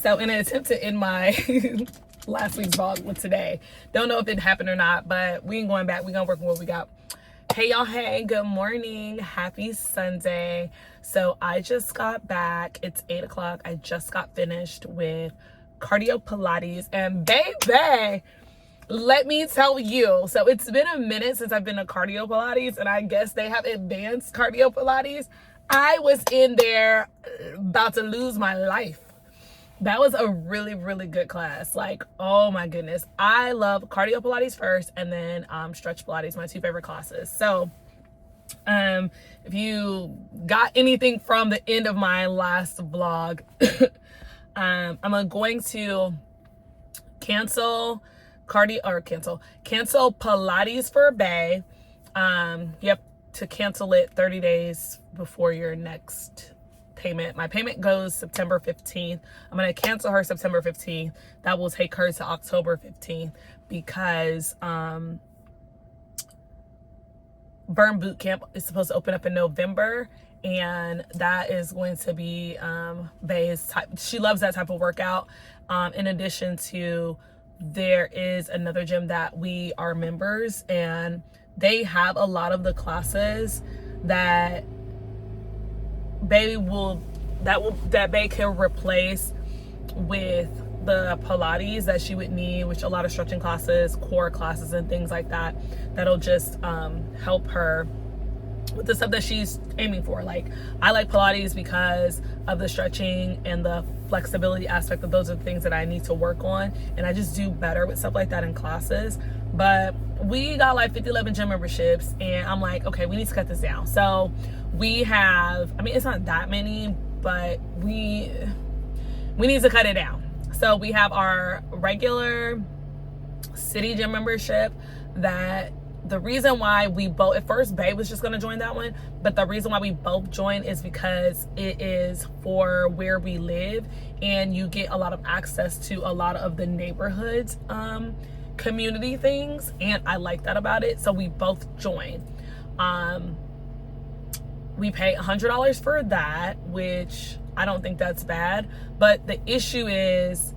So in an attempt to end my last week's vlog with today, don't know if it happened or not, but we ain't going back. We gonna work with what we got. Hey y'all, hey, good morning, happy Sunday. So I just got back, it's 8 o'clock. I just got finished with cardio Pilates, and baby, let me tell you, so it's been a minute since I've been to cardio Pilates, and I guess they have advanced cardio Pilates. I was in there about to lose my life. That was a really, really good class. Like, oh my goodness. I love cardio Pilates first, and then stretch Pilates, my two favorite classes. So if you got anything from the end of my last vlog, I'm going to cancel Pilates for Bay. You have to cancel it 30 days before your next payment. My payment goes September 15th. I'm going to cancel her September 15th. That will take her to October 15th because Burn Boot Camp is supposed to open up in November, and that is going to be Bay's type. She loves that type of workout. In addition to, there is another gym that we are members, and they have a lot of the classes that Bay can replace with the Pilates that she would need, which a lot of stretching classes, core classes, and things like that, that'll just help her with the stuff that she's aiming for. Like, I like Pilates because of the stretching and the flexibility aspect of those are the things that I need to work on, and I just do better with stuff like that in classes. But we got like 50-11 gym memberships, and I'm like, okay, we need to cut this down. So we have, I mean, it's not that many, but we need to cut it down. So we have our regular city gym membership that the reason why we both, at first Babe was just going to join that one, but the reason why we both join is because it is for where we live, and you get a lot of access to a lot of the neighborhoods community things, and I like that about it. So we both join. We pay $100 for that, which I don't think that's bad, but the issue is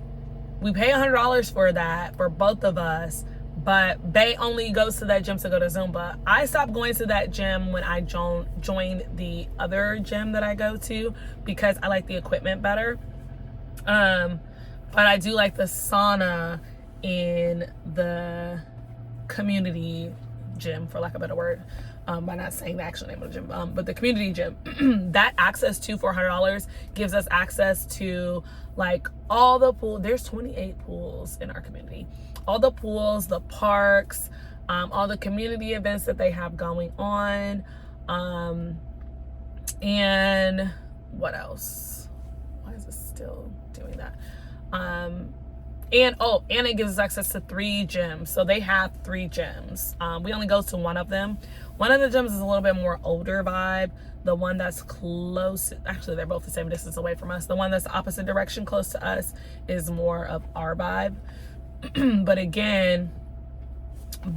we pay $100 for that for both of us, but Bay only goes to that gym to go to Zumba. I stopped going to that gym when I joined the other gym that I go to because I like the equipment better. But I do like the sauna in the community gym, for lack of a better word, by not saying the actual name of the gym, but the community gym. That access to $400 gives us access to like all the pool. There's 28 pools in our community. All the pools, the parks, all the community events that they have going on. And what else? Why is it still doing that? And it gives us access to 3 gyms. So they have 3 gyms. We only go to one of them. One of the gyms is a little bit more older vibe. The one that's close, actually they're both the same distance away from us. The one that's the opposite direction close to us is more of our vibe. But again,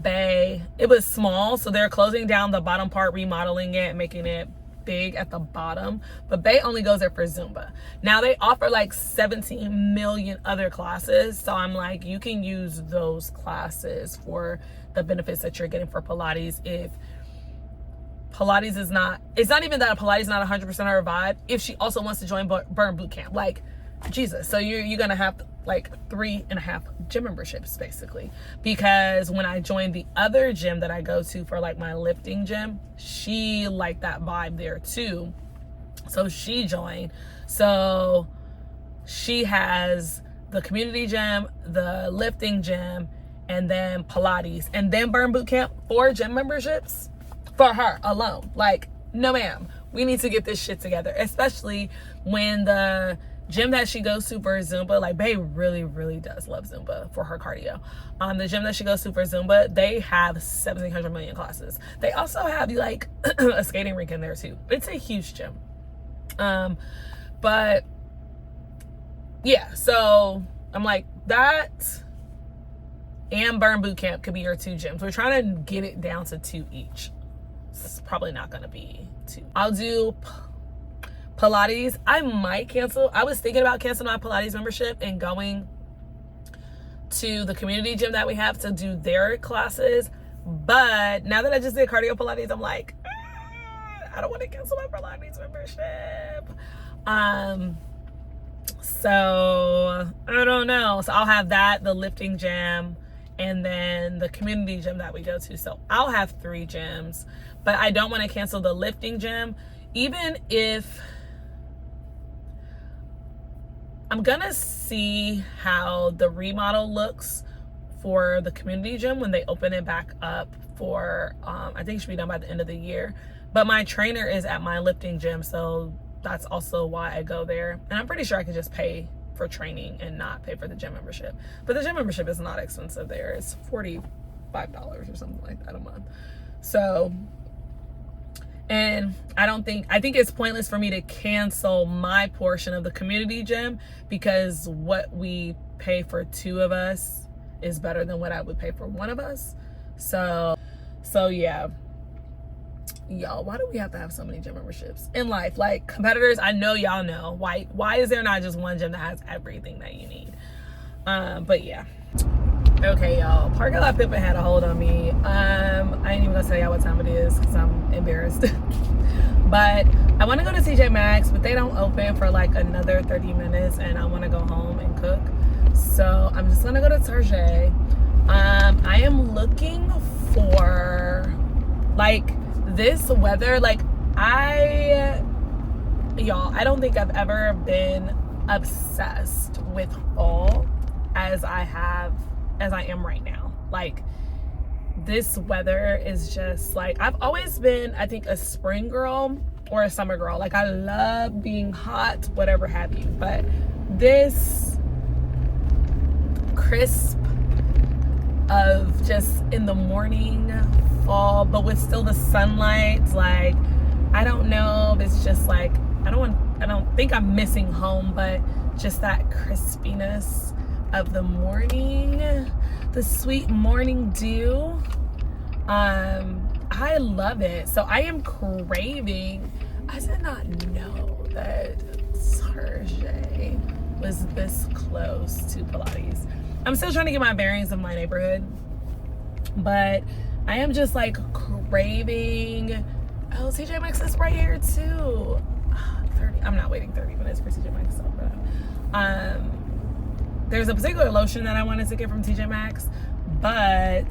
Bay, it was small, so they're closing down the bottom part, remodeling it, making it big at the bottom, but Bay only goes there for Zumba. Now they offer like 17 million other classes, so I'm like, you can use those classes for the benefits that you're getting for Pilates. If Pilates is not, it's not even that Pilates is not 100% her vibe, if she also wants to join Burn Boot Camp, like Jesus, so you're gonna have like 3.5 gym memberships basically, because when I joined the other gym that I go to for like my lifting gym, she liked that vibe there too, so she joined. So she has the community gym, the lifting gym, and then Pilates, and then Burn Boot Camp. 4 gym memberships for her alone. Like, no ma'am, we need to get this shit together, especially when the gym that she goes to for Zumba, like Bae really, really does love Zumba for her cardio. The gym that she goes to for Zumba, they have 1,700 million classes. They also have like a skating rink in there too. It's a huge gym. But yeah, so I'm like, that and Burn Boot Camp could be your 2 gyms. We're trying to get it down to 2 each. It's probably not gonna be 2. I'll do Pilates, I might cancel. I was thinking about canceling my Pilates membership and going to the community gym that we have to do their classes. But now that I just did cardio Pilates, I'm like, I don't want to cancel my Pilates membership. So I don't know. So I'll have that, the lifting gym, and then the community gym that we go to. So I'll have 3 gyms, but I don't want to cancel the lifting gym, even if I'm gonna see how the remodel looks for the community gym when they open it back up for, I think it should be done by the end of the year. But my trainer is at my lifting gym, so that's also why I go there. And I'm pretty sure I could just pay for training and not pay for the gym membership. But the gym membership is not expensive there. It's $45 or something like that a month. So, and I think it's pointless for me to cancel my portion of the community gym, because what we pay for 2 of us is better than what I would pay for 1 of us. So yeah. Y'all, why do we have to have so many gym memberships in life? Like, competitors, I know y'all know. Why is there not just one gym that has everything that you need? But yeah. Okay, y'all. Parking lot Pippin had a hold on me. I ain't even gonna tell y'all what time it is because I'm embarrassed. But I want to go to TJ Maxx, but they don't open for like another 30 minutes, and I want to go home and cook. So I'm just gonna go to Target. I am looking for like this weather. Like y'all, I don't think I've ever been obsessed with fall as I am right now. Like, this weather is just like, I've always been, I think, a spring girl or a summer girl. Like, I love being hot, whatever have you, but this crisp of just in the morning fall, but with still the sunlight, like, I don't know if it's just like, I don't think I'm missing home, but just that crispiness of the morning, the sweet morning dew. I love it. So I am craving. I did not know that Target was this close to Pilates. I'm still trying to get my bearings of my neighborhood, but I am just like craving. Oh, TJ Maxx is right here too. 30. I'm not waiting 30 minutes for TJ Maxx to open up. There's a particular lotion that I wanted to get from TJ Maxx, but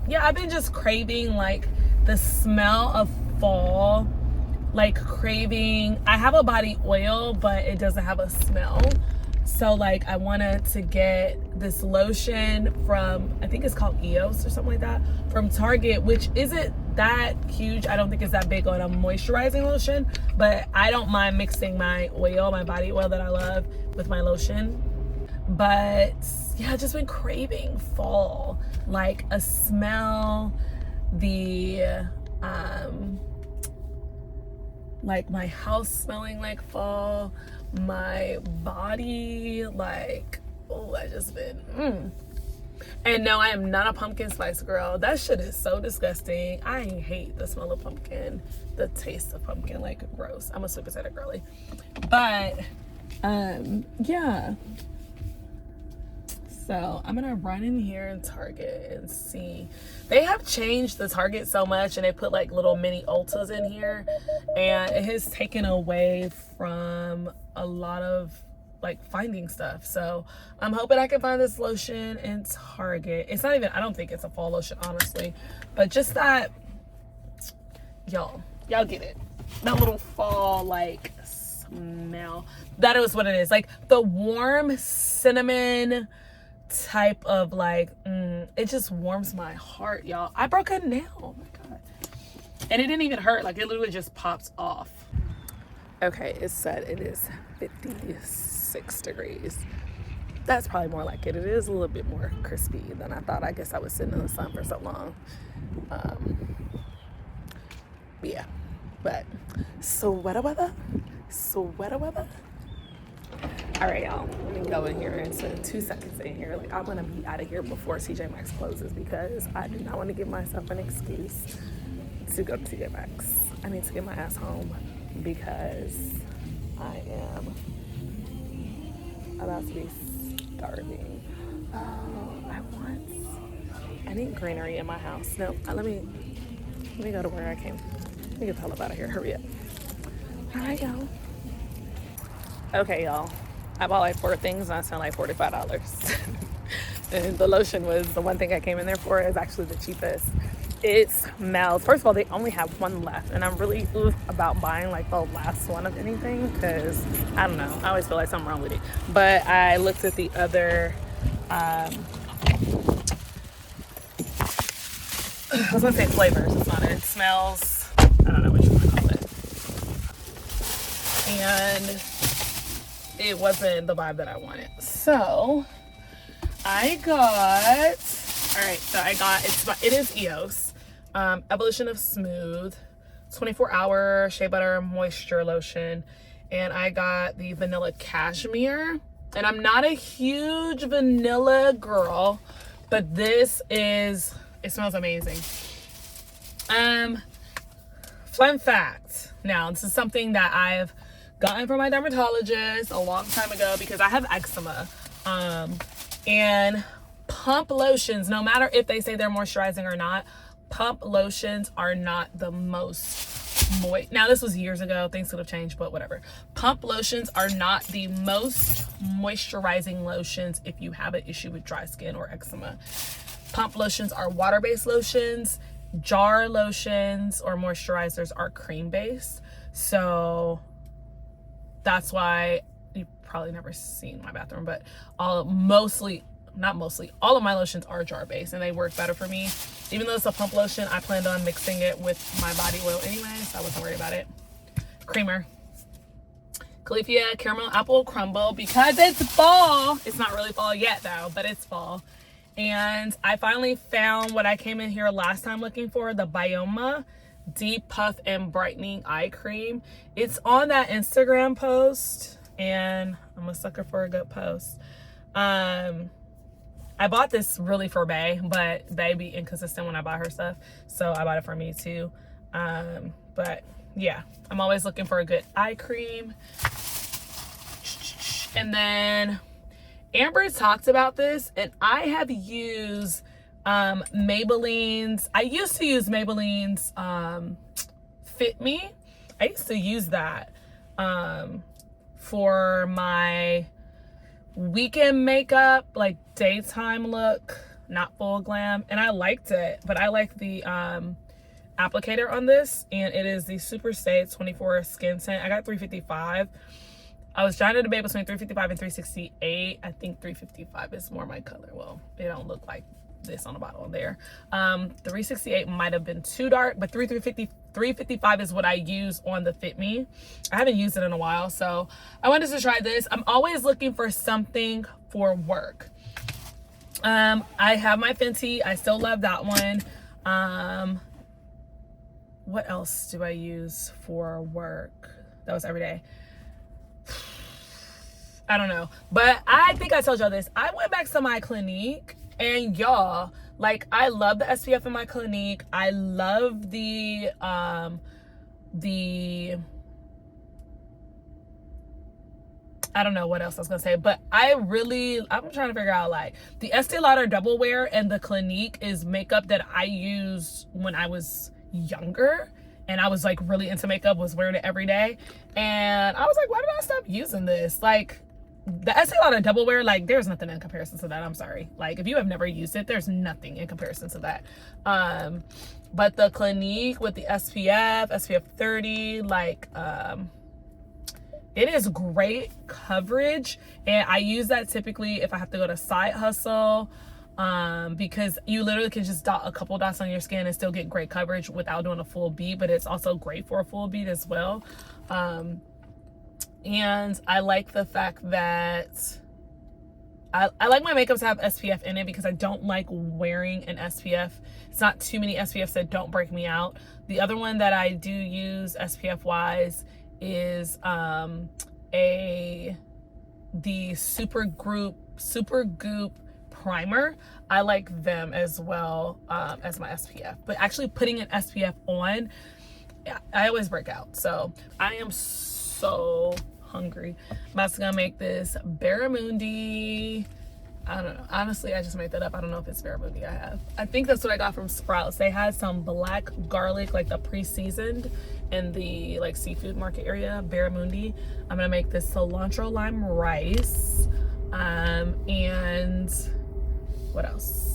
yeah, I've been just craving like the smell of fall, like craving. I have a body oil, but it doesn't have a smell. So like I wanted to get this lotion from, I think it's called EOS or something like that, from Target, which isn't that huge. I don't think it's that big on a moisturizing lotion, but I don't mind mixing my oil, my body oil that I love, with my lotion. But yeah, I've just been craving fall, like a smell, the like my house smelling like fall, my body like, oh, I just been And no, I am not a pumpkin spice girl. That shit is so disgusting. I hate the smell of pumpkin, the taste of pumpkin, like gross. I'm a sweet potato girly. But yeah, so I'm gonna run in here in Target and see. They have changed the Target so much, and they put like little mini Ultas in here, and it has taken away from a lot of like finding stuff. So I'm hoping I can find this lotion in Target. It's not even, I don't think it's a fall lotion, honestly, but just that, y'all get it, that little fall like smell. That is what it is, like the warm cinnamon type of like, it just warms my heart, y'all. I broke a nail, oh my god, and it didn't even hurt. Like, it literally just pops off. Okay, it said it is 56 degrees. That's probably more like it. It is a little bit more crispy than I thought. I guess I was sitting in the sun for so long. Yeah, but sweater weather. All right, y'all, let me go in here and spend 2 seconds in here. Like, I'm gonna be out of here before TJ Maxx closes, because I do not want to give myself an excuse to go to TJ Maxx. I need to get my ass home. because I am about to be starving. Oh, I need greenery in my house. No, let me go to where I came. Let me get the hell up out of here. Hurry up. All right, y'all. Okay, y'all. I bought like 4 things and I spent like $45. And the lotion was the one thing I came in there for. Is actually the cheapest. It smells. First of all, they only have one left, and I'm really about buying like the last one of anything because I don't know. I always feel like something wrong with it. But I looked at the other. I was gonna say flavors. It's not. It smells. I don't know what you want to call it. And it wasn't the vibe that I wanted. So I got. All right. So I got. It is EOS. Evolution of Smooth 24-hour shea butter moisture lotion, and I got the vanilla cashmere. And I'm not a huge vanilla girl, but it smells amazing. Fun fact, now this is something that I've gotten from my dermatologist a long time ago because I have eczema, and pump lotions, no matter if they say they're moisturizing or not, pump lotions are not the most moist. Now, this was years ago. Things could have changed, but whatever. Pump lotions are not the most moisturizing lotions if you have an issue with dry skin or eczema. Pump lotions are water-based lotions. Jar lotions or moisturizers are cream-based. So that's why you've probably never seen my bathroom, but all of my lotions are jar based and they work better for me. Even though it's a pump lotion, I planned on mixing it with my body oil anyway, so I wasn't worried about it. Creamer. Califia Caramel Apple Crumble, because it's fall. It's not really fall yet though, but it's fall. And I finally found what I came in here last time looking for, the Bioma Deep Puff and Brightening Eye Cream. It's on that Instagram post, and I'm a sucker for a good post. I bought this really for Bae, but Bae be inconsistent when I buy her stuff, so I bought it for me too. But yeah, I'm always looking for a good eye cream. And then Amber talked about this, and I have used Maybelline's. I used to use Maybelline's Fit Me. I used to use that for my weekend makeup, like daytime look, not full glam, and I liked it. But I like the applicator on this, and it is the Super Stay 24 Skin Tint. I got 355. I was trying to debate between 355 and 368. I think 355 is more my color. Well, they don't look like this on the bottle there. 368 might have been too dark, but 355 is what I use on the Fit Me. I haven't used it in a while, so I wanted to try this. I'm always looking for something for work. I have my Fenty. I still love that one. What else do I use for work? That was every day. I don't know, but I think I told y'all this. I went back to my Clinique, and y'all, like, I love the SPF in my Clinique. I love the I don't know what else I was gonna say, but I'm trying to figure out, like, the Estee Lauder Double Wear and the Clinique is makeup that I used when I was younger, and I was like really into makeup, was wearing it every day, and I was like, why did I stop using this? Like, the Estee Lauder Double Wear, like, there's nothing in comparison to that. I'm sorry. Like, if you have never used it, there's nothing in comparison to that. But the Clinique with the SPF 30, like, it is great coverage, and I use that typically if I have to go to side hustle, because you literally can just dot a couple dots on your skin and still get great coverage without doing a full beat, but it's also great for a full beat as well. And I like the fact that I like my makeup to have SPF in it, because I don't like wearing an SPF. It's not too many SPFs that don't break me out. The other one that I do use SPF wise is the Super Goop primer. I like them as well as my SPF. But actually putting an SPF on, I always break out. So I am so hungry. I'm about to go make this barramundi. I don't know. Honestly, I just made that up. I don't know if it's barramundi I have. I think that's what I got from Sprouts. They had some black garlic, like the pre-seasoned in the like seafood market area, barramundi. I'm gonna make this cilantro lime rice. And what else?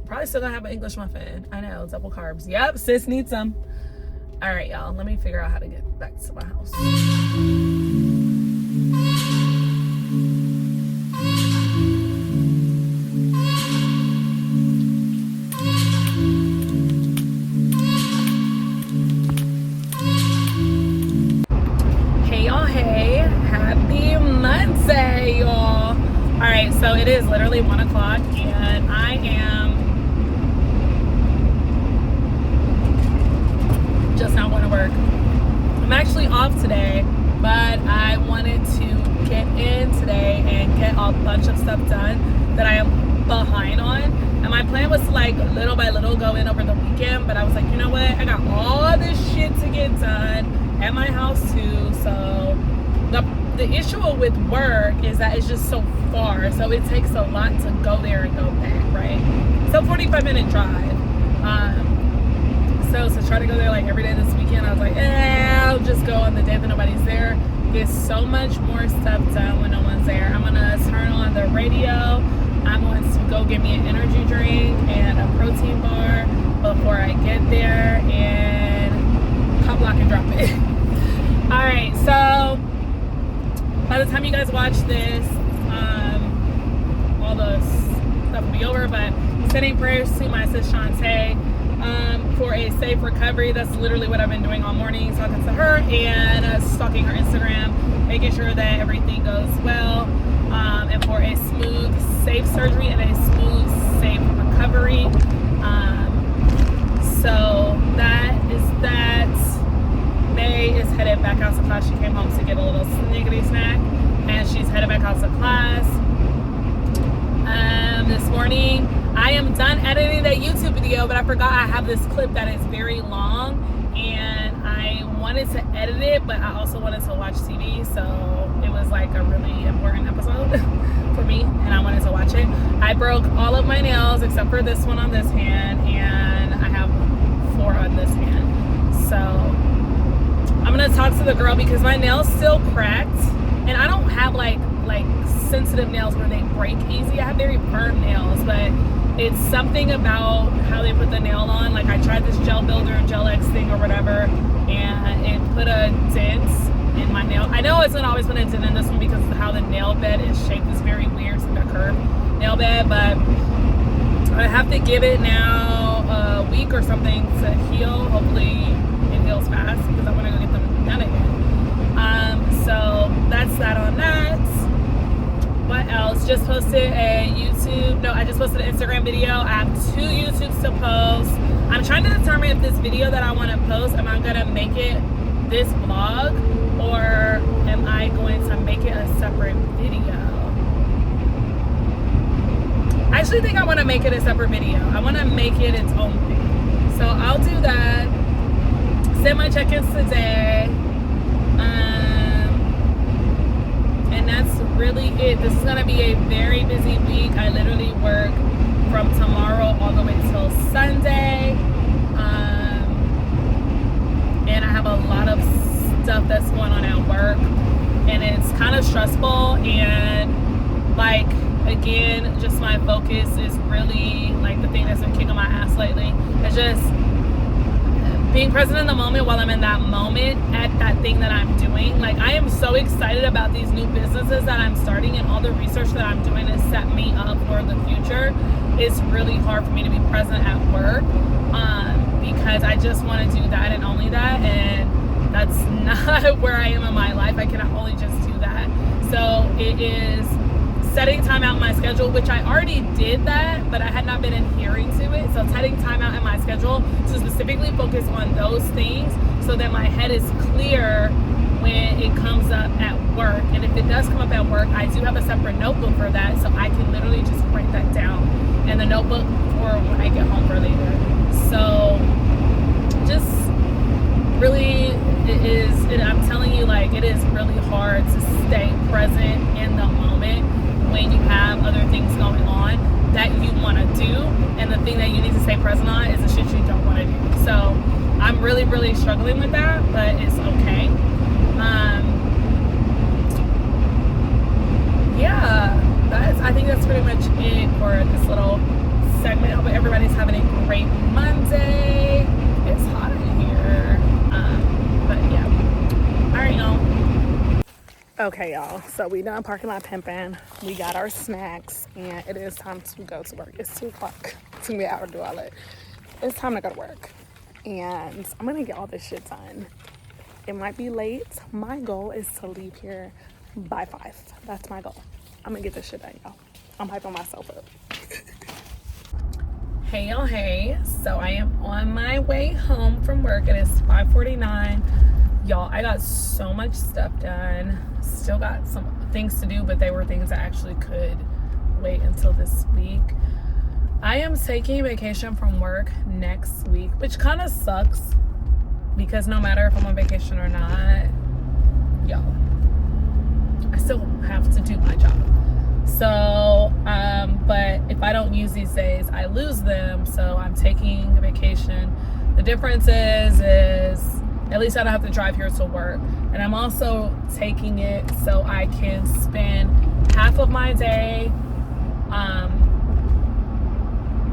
Probably still gonna have an English muffin. I know, double carbs. Yep, sis needs some. All right, y'all, let me figure out how to get back to my house. All right, so it is literally 1 o'clock and I am just not going to work. I'm actually off today, but I wanted to get in today and get a bunch of stuff done that I am behind on. And my plan was to like little by little go in over the weekend, but I was like, you know what? I got all this shit to get done at my house too. So the issue with work is that it's just so far, so it takes a lot to go there and go back, right? So 45-minute drive. So to try to go there like every day this weekend, I was like, I'll just go on the day that nobody's there. Get so much more stuff done when no one's there. I'm gonna turn on the radio. I'm going to go get me an energy drink and a protein bar before I get there and cop lock and drop it. All right, so by the time you guys watch this, all the stuff will be over, but sending prayers to my sis Shantae for a safe recovery. That's literally what I've been doing all morning, talking to her and stalking her Instagram, making sure that everything goes well, and for a smooth, safe surgery and a smooth, safe recovery. So that is that. May is headed back out to class. She came home to get a little sniggity snack, and she's headed back out to class. This morning, I am done editing that YouTube video, but I forgot I have this clip that is very long, and I wanted to edit it, but I also wanted to watch TV, so it was like a really important episode for me, and I wanted to watch it. I broke all of my nails except for this one on this hand, and I have 4 on this hand. So I'm gonna talk to the girl because my nails still cracked, and I don't have like sensitive nails where they break easy. I have very firm nails, but it's something about how they put the nail on. Like I tried this gel builder, Gel X thing or whatever, and it put a dent in my nail. I know it's gonna always put a dent in this one because of how the nail bed is shaped. It's very weird. It's like a curved nail bed, but I have to give it now a week or something to heal. Hopefully it heals fast because I want to go get them done again. So that's that on that. What else? Just posted a YouTube. No, I just posted an Instagram video. I have 2 YouTubes to post. I'm trying to determine if this video that I want to post, am I going to make it this vlog or am I going to make it a separate video? I actually think I want to make it a separate video. I want to make it its own thing. So I'll do that. Send my check-ins today. And that's really it. This is going to be a very busy week. I literally work from tomorrow all the way till Sunday. And I have a lot of stuff that's going on at work. And it's kind of stressful. And like, again, just my focus is really like the thing that's been kicking my ass lately. It's just being present in the moment while I'm in that moment at that thing that I'm doing. Like I am so excited about these new businesses that I'm starting and all the research that I'm doing to set me up for the future. It's really hard for me to be present at work because I just want to do that and only that, and that's not where I am in my life. I cannot only just do that. So it is setting time out in my schedule, which I already did that, but I had not been adhering to it. So setting time out in my schedule to specifically focus on those things so that my head is clear when it comes up at work. And if it does come up at work, I do have a separate notebook for that, so I can literally just write that down in the notebook for when I get home for later. So just really, I'm telling you, like, it is really hard to stay present in the moment when you have other things going on that you want to do, and the thing that you need to stay present on is the shit you don't want to do. So I'm really, really struggling with that, but it's okay. Yeah, I think that's pretty much it for this little segment. I hope everybody's having a great Monday. It's hot in here, but yeah. All right, y'all. Okay, y'all. So we done parking lot pimping. We got our snacks, and it is time to go to work. It's 2 o'clock. It's gonna be an hour to do all that. It's time to go to work, and I'm gonna get all this shit done. It might be late. My goal is to leave here by 5. That's my goal. I'm gonna get this shit done, y'all. I'm hyping myself up. Hey, y'all. Hey. So I am on my way home from work. It is 5:49. Y'all, I got so much stuff done. Still got some things to do, but they were things that actually could wait until this week. I am taking vacation from work next week, which kind of sucks because no matter if I'm on vacation or not, y'all, I still have to do my job. So, but if I don't use these days, I lose them. So I'm taking a vacation. The difference is at least I don't have to drive here to work. And I'm also taking it so I can spend half of my day,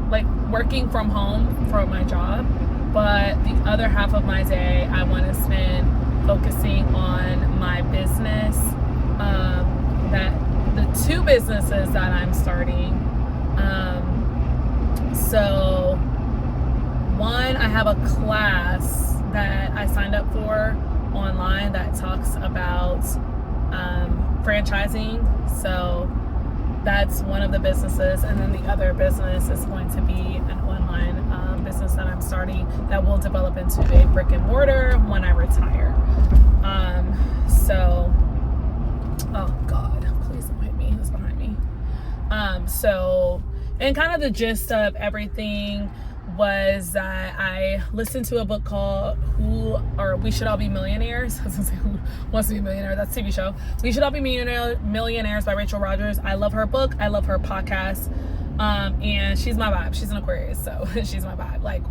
like working from home for my job. But the other half of my day, I want to spend focusing on my business, that the 2 businesses that I'm starting. So one, I have a class that I signed up for online that talks about franchising. So that's one of the businesses, and then the other business is going to be an online business that I'm starting that will develop into a brick and mortar when I retire. So, oh God, please don't hit me. It's behind me. So, and kind of the gist of everything was that I listened to a book called We Should All Be Millionaires. I was gonna say Who Wants to Be a Millionaire? That's a TV show. We Should All Be Millionaires by Rachel Rodgers. I love her book. I love her podcast. And she's my vibe. She's an Aquarius, so she's my vibe. Like,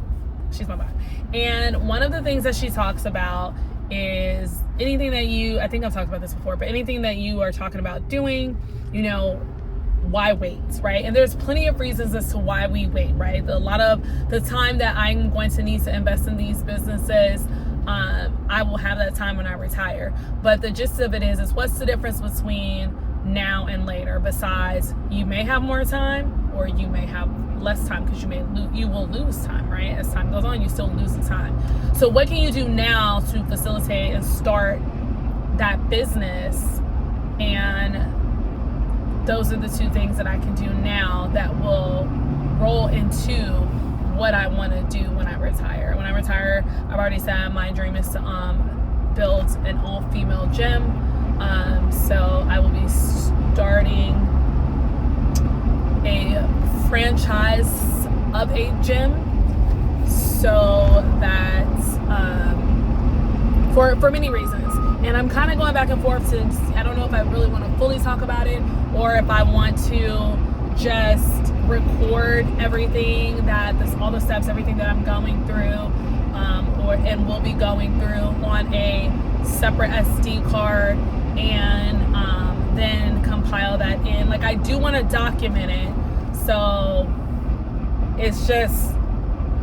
she's my vibe. And one of the things that she talks about is anything that I think I've talked about this before, but anything that you are talking about doing, you know, why wait, right? And there's plenty of reasons as to why we wait, right? A lot of the time that I'm going to need to invest in these businesses, I will have that time when I retire. But the gist of it is what's the difference between now and later? Besides, you may have more time or you may have less time, because you will lose time, right? As time goes on, you still lose the time. So what can you do now to facilitate and start that business? And those are the 2 things that I can do now that will roll into what I want to do when I retire. When I retire, I've already said my dream is to build an all-female gym. So I will be starting a franchise of a gym, so that for many reasons. And I'm kind of going back and forth since I don't know if I really want to fully talk about it or if I want to just record everything all the steps, everything that I'm going through, and will be going through on a separate SD card and then compile that in. Like, I do want to document it, so it's just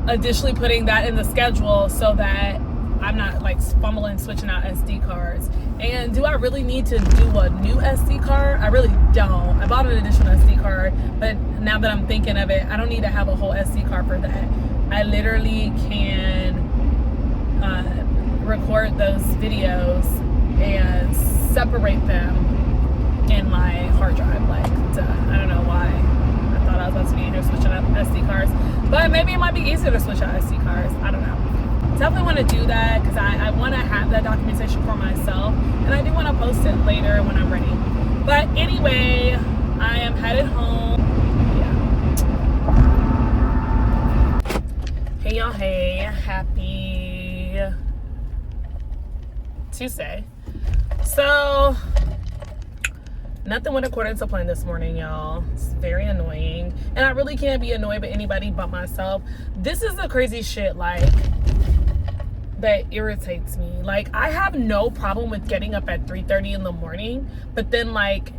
additionally putting that in the schedule so that I'm not like fumbling switching out SD cards. And do I really need to do a new SD card? I really don't. I bought an additional SD card, but now that I'm thinking of it, I don't need to have a whole SD card for that. I literally can record those videos and separate them in my hard drive. Like, I don't know why I thought I was about to be in here switching up SD cards, but maybe it might be easier to switch out SD cards. I don't know. Definitely want to do that because I want to have that documentation for myself, and I do want to post it later when I'm ready. But anyway, I am headed home. Yeah. Hey y'all, hey, happy Tuesday. So, nothing went according to plan this morning, y'all. It's very annoying. And I really can't be annoyed with anybody but myself. This is the crazy shit, like, that irritates me. Like, I have no problem with getting up at 3:30 in the morning, but then, like,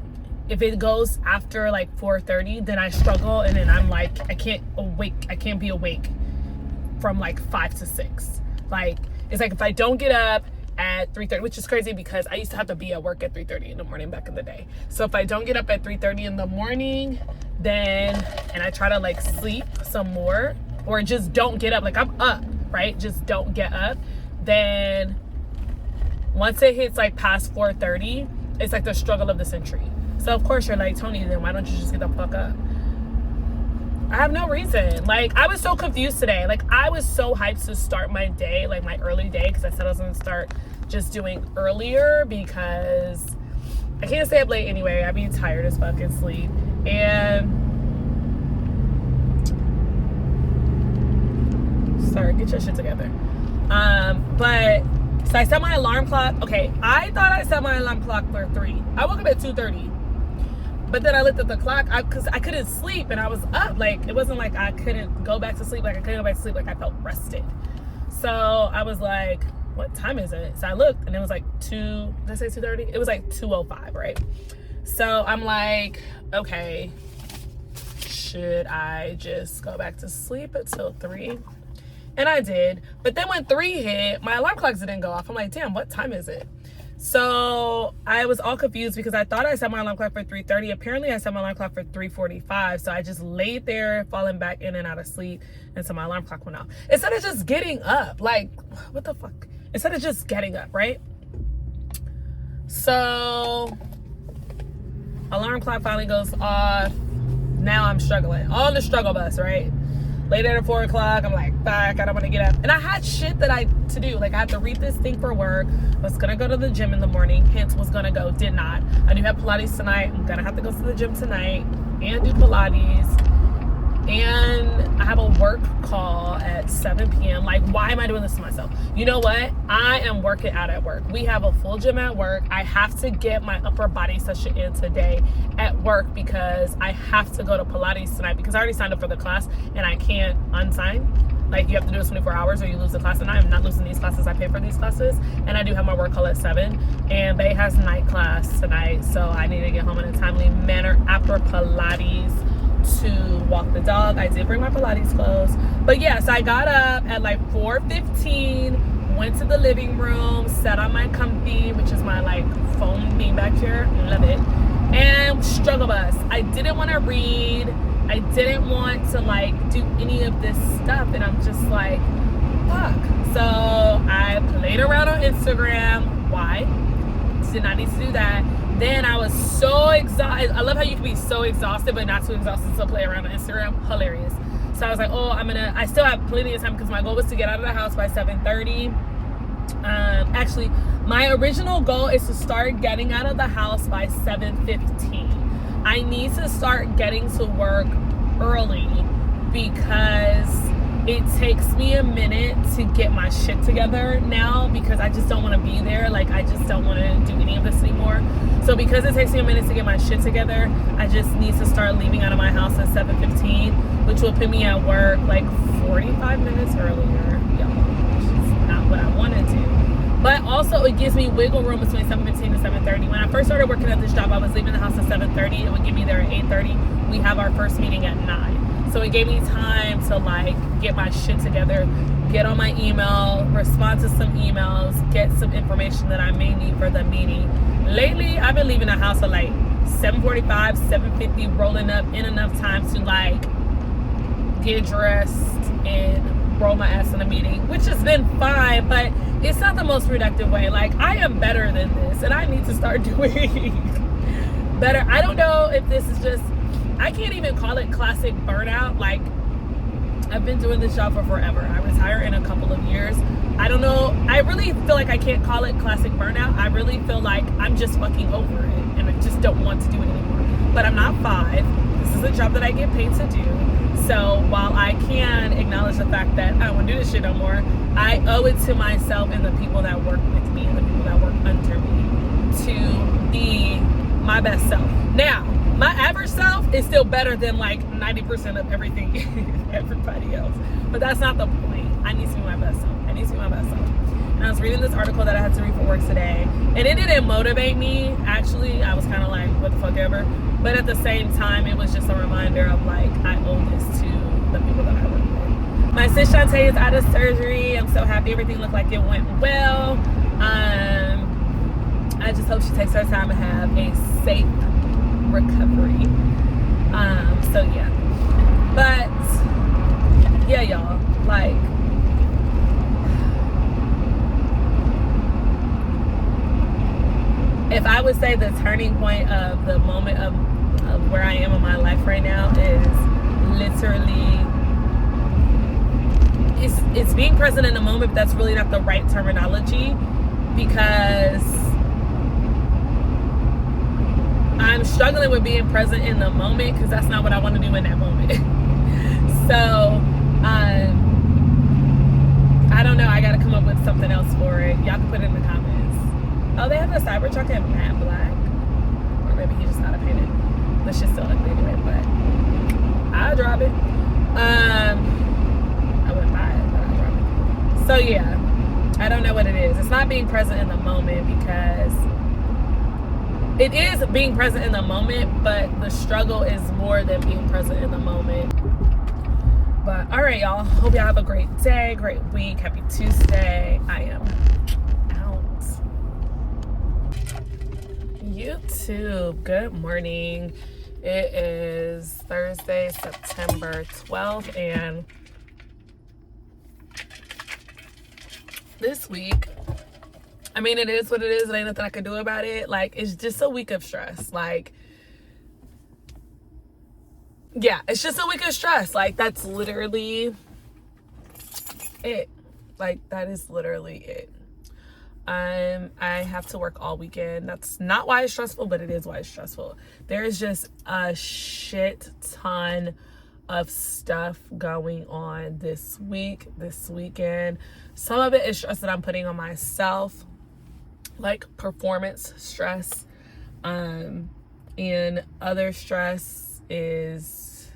if it goes after, like, 4:30, then I struggle, and then I'm like, I can't be awake from like 5 to 6. Like, it's like if I don't get up at 3:30, which is crazy because I used to have to be at work at 3:30 in the morning back in the day. So if I don't get up at 3:30 in the morning, then, and I try to like sleep some more, or just don't get up, like I'm up, right? Just don't get up. Then once it hits like past 4:30, it's like the struggle of the century. So of course you're like, Tony, then why don't you just get the fuck up? I have no reason. Like, I was so confused today. Like, I was so hyped to start my day, like my early day, because I said I was going to start just doing earlier because I can't stay up late anyway. I'd be tired as fuck and sleep. And sorry, get your shit together. But so I set my alarm clock. Okay, I thought I set my alarm clock for 3. I woke up at 2:30. But then I looked at the clock because I couldn't sleep and I was up. Like, it wasn't like I couldn't go back to sleep. Like, I couldn't go back to sleep. Like, I felt rested. So I was like, what time is it? So I looked and it was like did I say 2:30? It was like 2:05, right? So I'm like, okay, should I just go back to sleep until 3? And I did. But then when 3 hit, my alarm clocks didn't go off. I'm like, damn, what time is it? So I was all confused because I thought I set my alarm clock for 3:30. Apparently I set my alarm clock for 3:45. So I just laid there, falling back in and out of sleep until my alarm clock went off. Instead of just getting up, like, what the fuck? Instead of just getting up, right? So alarm clock finally goes off. Now I'm struggling. On the struggle bus, right? Later at 4 o'clock, I'm like, fuck, I don't want to get up. And I had shit to do. Like, I had to read this thing for work. Was going to go to the gym in the morning. Hence, was going to go. Did not. I do have Pilates tonight. I'm going to have to go to the gym tonight and do Pilates. And I have a work call at 7 p.m. Like, why am I doing this to myself? You know what? I am working out at work. We have a full gym at work. I have to get my upper body session in today at work because I have to go to Pilates tonight because I already signed up for the class and I can't unsign. Like, you have to do it 24 hours or you lose the class. And I am not losing these classes. I pay for these classes. And I do have my work call at 7. And Bay has night class tonight. So I need to get home in a timely manner after Pilates to walk the dog. I did bring my Pilates clothes. But yes, I got up at like 4:15, went to the living room, sat on my comfy, which is my like foam beanbag chair. Love it. And struggle bus. I didn't want to read. I didn't want to like do any of this stuff. And I'm just like, fuck. So I played around on Instagram. Why? Did not need to do that. Then I was so exhausted. I love how you can be so exhausted, but not too exhausted to play around on Instagram. Hilarious. So I was like, oh, I still have plenty of time because my goal was to get out of the house by 7:30. Actually, my original goal is to start getting out of the house by 7:15. I need to start getting to work early because it takes me a minute to get my shit together now because I just don't want to be there. Like, I just don't want to do any of this anymore. So because it takes me a minute to get my shit together, I just need to start leaving out of my house at 7:15, which will put me at work like 45 minutes earlier. Which is not what I wanted to. But also it gives me wiggle room between 7:15 and 7:30. When I first started working at this job, I was leaving the house at 7:30. It would get me there at 8:30. We have our first meeting at 9. So it gave me time to like get my shit together, get on my email, respond to some emails, get some information that I may need for the meeting. Lately, I've been leaving the house at like 7:45, 7:50, rolling up in enough time to like get dressed and roll my ass in a meeting, which has been fine, but it's not the most productive way. Like, I am better than this and I need to start doing better. I don't know if this is just, I can't even call it classic burnout. Like, I've been doing this job for forever. I retire in a couple of years. I don't know. I really feel like I can't call it classic burnout. I really feel like I'm just fucking over it and I just don't want to do it anymore. But I'm not 5. This is a job that I get paid to do. So while I can acknowledge the fact that I don't want to do this shit no more, I owe it to myself and the people that work with me and the people that work under me to be my best self. Now, my average self is still better than like 90% of everything everybody else. But that's not the point. I need to be my best self. I need to be my best self. And I was reading this article that I had to read for work today, and it didn't motivate me. Actually, I was kind of like, what the fuck ever. But at the same time, it was just a reminder of like, I owe this to the people that I work with. My sis Shantae is out of surgery. I'm so happy everything looked like it went well. I just hope she takes her time and have a safe recovery. So yeah. But yeah, y'all, like, if I would say the turning point of the moment of where I am in my life right now is literally, it's being present in the moment, but that's really not the right terminology, because I'm struggling with being present in the moment because that's not what I want to do in that moment. So, I don't know. I got to come up with something else for it. Y'all can put it in the comments. Oh, they have the Cybertruck in matte black. Or maybe he just got to paint it. The shit's still ugly anyway, but I'll drop it. I wouldn't buy it, but I'll drop it. So, yeah. I don't know what it is. It's not being present in the moment, because it is being present in the moment, but the struggle is more than being present in the moment. But all right, y'all. Hope y'all have a great day, great week. Happy Tuesday. I am out. YouTube, good morning. It is Thursday, September 12th, and this week, I mean, it is what it is. It ain't nothing I can do about it. Like, it's just a week of stress. Like, yeah, it's just a week of stress. Like, that's literally it. Like, that is literally it. I have to work all weekend. That's not why it's stressful, but it is why it's stressful. There is just a shit ton of stuff going on this week, this weekend. Some of it is stress that I'm putting on myself, like performance stress, and other stress is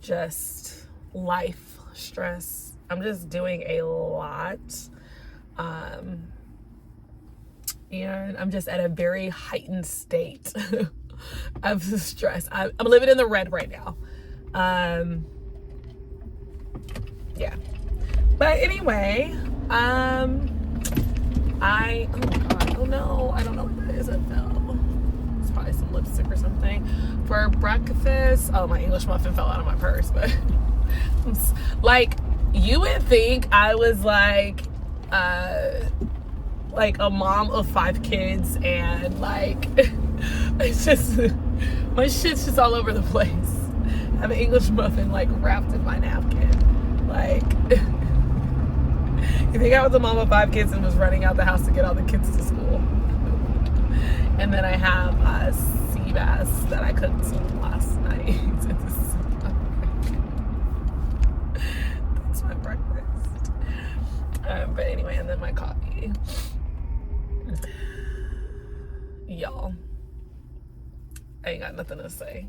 just life stress. I'm just doing a lot, and I'm just at a very heightened state of stress. I'm living in the red right now. Yeah, but anyway, oh god, I don't know what it is. It fell. It's probably some lipstick or something. For breakfast, oh, my English muffin fell out of my purse, but like, you would think I was like a mom of 5 kids, and like, it's just, my shit's just all over the place. I have an English muffin like wrapped in my napkin. Like, you think I was a mom of 5 kids and was running out the house to get all the kids to school. And then I have a sea bass that I cooked last night. That's my breakfast. But anyway, and then my coffee. Y'all, I ain't got nothing to say.